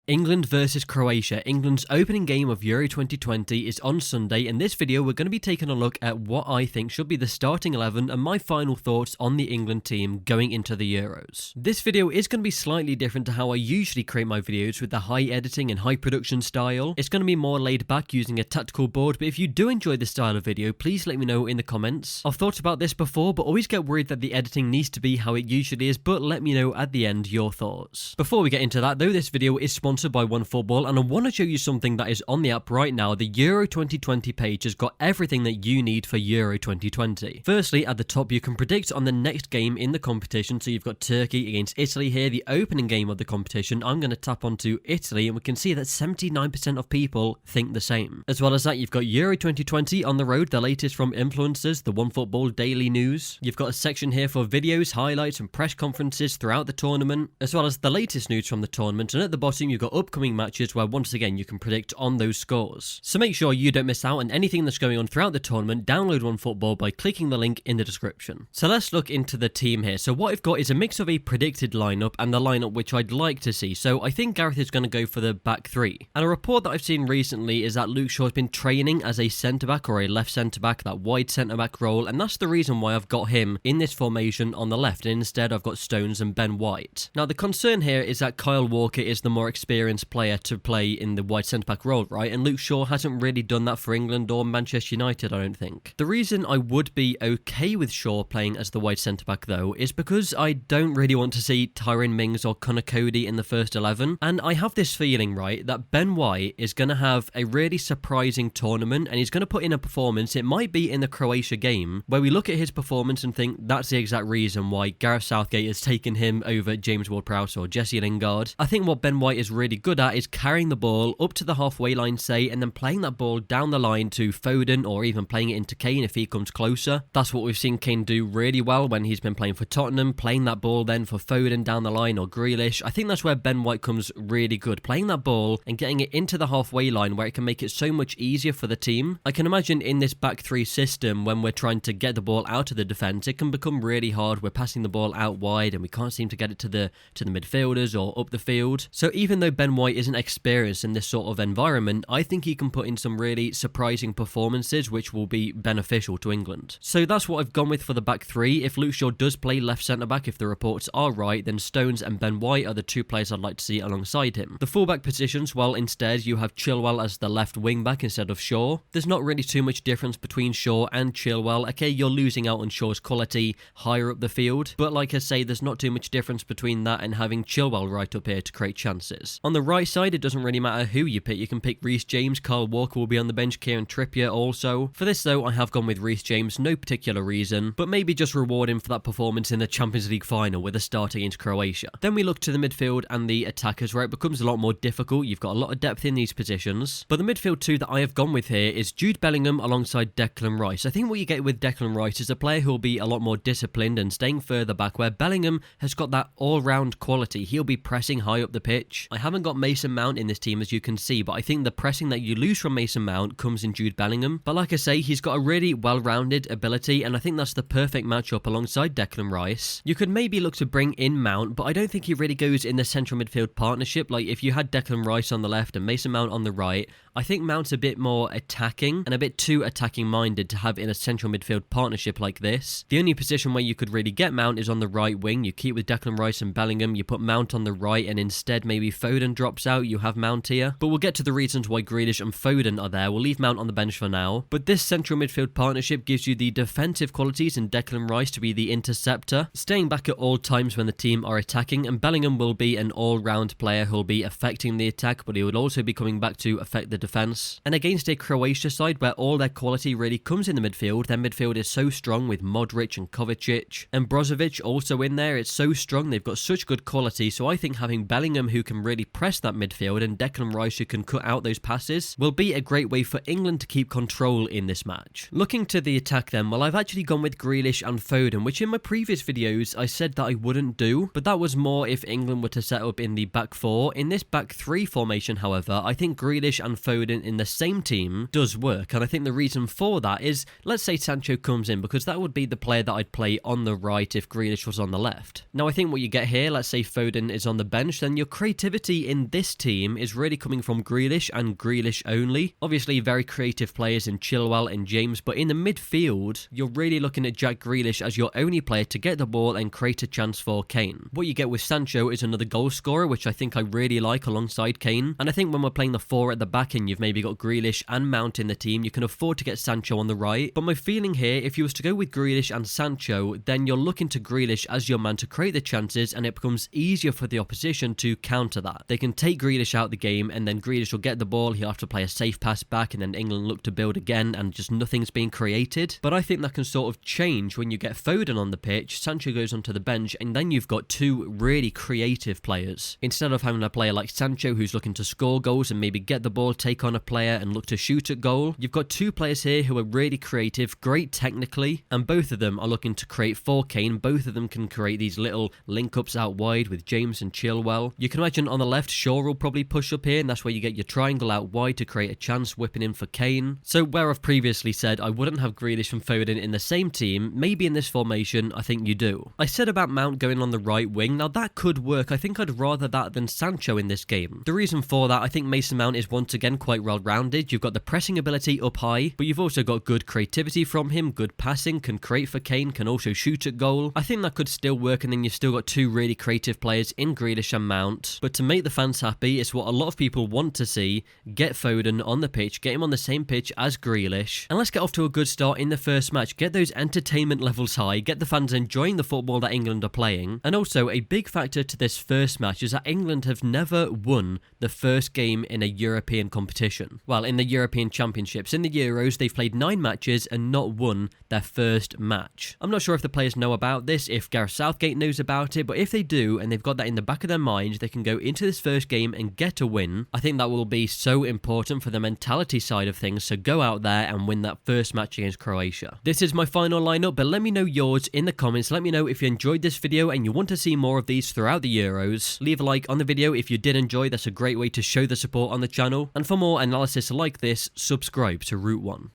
England versus Croatia. England's opening game of Euro 2020 is on Sunday. In this video, we're going to be taking a look at what I think should be the starting 11 and my final thoughts on the England team going into the Euros. This video is going to be slightly different to how I usually create my videos with the high editing and high production style. It's going to be more laid back using a tactical board, but if you do enjoy this style of video, please let me know in the comments. I've thought about this before, but always get worried that the editing needs to be how it usually is, but let me know at the end your thoughts. Before we get into that though, this video is sponsored by OneFootball, and I want to show you something that is on the app right now. The Euro 2020 page has got everything that you need for Euro 2020. Firstly, at the top you can predict on the next game in the competition, so you've got Turkey against Italy here, the opening game of the competition. I'm going to tap onto Italy and we can see that 79% of people think the same. As well as that, you've got Euro 2020 on the road, the latest from influencers, the OneFootball daily news. You've got a section here for videos, highlights and press conferences throughout the tournament, as well as the latest news from the tournament, and at the bottom you've got upcoming matches where once again you can predict on those scores. So make sure you don't miss out on anything that's going on throughout the tournament. Download OneFootball by clicking the link in the description. So let's look into the team here. So what I've got is a mix of a predicted lineup and the lineup which I'd like to see. So I think Gareth is going to go for the back three. And a report that I've seen recently is that Luke Shaw's been training as a centre-back or a left centre-back, that wide centre-back role, and that's the reason why I've got him in this formation on the left, and instead I've got Stones and Ben White. Now the concern here is that Kyle Walker is the more experienced player to play in the wide centre-back role, right? And Luke Shaw hasn't really done that for England or Manchester United, I don't think. The reason I would be okay with Shaw playing as the wide centre-back though is because I don't really want to see Tyrone Mings or Connor Cody in the first 11, and I have this feeling, right, that Ben White is going to have a really surprising tournament and he's going to put in a performance. It might be in the Croatia game where we look at his performance and think that's the exact reason why Gareth Southgate has taken him over James Ward-Prowse or Jesse Lingard. I think what Ben White is really good at is carrying the ball up to the halfway line, say, and then playing that ball down the line to Foden or even playing it into Kane if he comes closer. That's what we've seen Kane do really well when he's been playing for Tottenham, playing that ball then for Foden down the line or Grealish. I think that's where Ben White comes really good, playing that ball and getting it into the halfway line where it can make it so much easier for the team. I can imagine in this back three system when we're trying to get the ball out of the defence, it can become really hard. We're passing the ball out wide and we can't seem to get it to the midfielders or up the field. So even though Ben White isn't experienced in this sort of environment, I think he can put in some really surprising performances which will be beneficial to England. So that's what I've gone with for the back three. If Luke Shaw does play left centre-back, if the reports are right, then Stones and Ben White are the two players I'd like to see alongside him. The fullback positions, well, instead you have Chilwell as the left wing-back instead of Shaw. There's not really too much difference between Shaw and Chilwell. Okay, you're losing out on Shaw's quality higher up the field, but like I say, there's not too much difference between that and having Chilwell right up here to create chances. On the right side, it doesn't really matter who you pick. You can pick Reece James, Kyle Walker will be on the bench, Kieran Trippier also. For this though, I have gone with Reece James, no particular reason, but maybe just reward him for that performance in the Champions League final with a start against Croatia. Then we look to the midfield and the attackers where it becomes a lot more difficult. You've got a lot of depth in these positions, but the midfield two that I have gone with here is Jude Bellingham alongside Declan Rice. I think what you get with Declan Rice is a player who will be a lot more disciplined and staying further back, where Bellingham has got that all-round quality. He'll be pressing high up the pitch. I haven't got Mason Mount in this team as you can see, but I think the pressing that you lose from Mason Mount comes in Jude Bellingham. But like I say, he's got a really well-rounded ability and I think that's the perfect matchup alongside Declan Rice. You could maybe look to bring in Mount, but I don't think he really goes in the central midfield partnership. Like if you had Declan Rice on the left and Mason Mount on the right, I think Mount's a bit more attacking and a bit too attacking minded to have in a central midfield partnership like this. The only position where you could really get Mount is on the right wing. You keep with Declan Rice and Bellingham, you put Mount on the right and instead maybe Foden drops out, you have Mount here. But we'll get to the reasons why Grealish and Foden are there. We'll leave Mount on the bench for now. But this central midfield partnership gives you the defensive qualities in Declan Rice to be the interceptor, staying back at all times when the team are attacking, and Bellingham will be an all-round player who'll be affecting the attack, but he will also be coming back to affect the defence. And against a Croatia side where all their quality really comes in the midfield, their midfield is so strong with Modric and Kovacic and Brozovic also in there. It's so strong, they've got such good quality, so I think having Bellingham who can really press that midfield and Declan Rice who can cut out those passes will be a great way for England to keep control in this match. Looking to the attack then, well, I've actually gone with Grealish and Foden, which in my previous videos I said that I wouldn't do, but that was more if England were to set up in the back four. In this back three formation, however, I think Grealish and Foden Foden in the same team does work. And I think the reason for that is, let's say Sancho comes in, because that would be the player that I'd play on the right if Grealish was on the left. Now, I think what you get here, let's say Foden is on the bench, then your creativity in this team is really coming from Grealish and Grealish only. Obviously, very creative players in Chilwell and James, but in the midfield, you're really looking at Jack Grealish as your only player to get the ball and create a chance for Kane. What you get with Sancho is another goal scorer, which I think I really like alongside Kane. And I think when we're playing the 4 at the back and you've maybe got Grealish and Mount in the team, you can afford to get Sancho on the right. But my feeling here, if you was to go with Grealish and Sancho, then you're looking to Grealish as your man to create the chances, and it becomes easier for the opposition to counter that. They can take Grealish out the game, and then Grealish will get the ball, he'll have to play a safe pass back, and then England look to build again, and just nothing's being created. But I think that can sort of change when you get Foden on the pitch, Sancho goes onto the bench, and then you've got two really creative players. Instead of having a player like Sancho who's looking to score goals and maybe get the ball, take on a player, and look to shoot at goal, you've got two players here who are really creative, great technically, and both of them are looking to create for Kane. Both of them can create these little link-ups out wide with James and Chilwell. You can imagine on the left, Shaw will probably push up here, and that's where you get your triangle out wide to create a chance, whipping in for Kane. So where I've previously said I wouldn't have Grealish and Foden in the same team, maybe in this formation, I think you do. I said about Mount going on the right wing, now that could work. I think I'd rather that than Sancho in this game. The reason for that, I think Mason Mount is once again quite well-rounded. You've got the pressing ability up high, but you've also got good creativity from him, good passing, can create for Kane, can also shoot at goal. I think that could still work, and then you've still got two really creative players in Grealish and Mount. But to make the fans happy, it's what a lot of people want to see. Get Foden on the pitch, get him on the same pitch as Grealish, and let's get off to a good start in the first match. Get those entertainment levels high, get the fans enjoying the football that England are playing. And also, a big factor to this first match is that England have never won the first game in a European competition. Well, in the European Championships, in the Euros, they've played 9 matches and not won their first match. I'm not sure if the players know about this, if Gareth Southgate knows about it, but if they do, and they've got that in the back of their minds, they can go into this first game and get a win. I think that will be so important for the mentality side of things, so go out there and win that first match against Croatia. This is my final lineup, but let me know yours in the comments. Let me know if you enjoyed this video and you want to see more of these throughout the Euros. Leave a like on the video if you did enjoy, that's a great way to show the support on the channel. And for more analysis like this, subscribe to Route 1.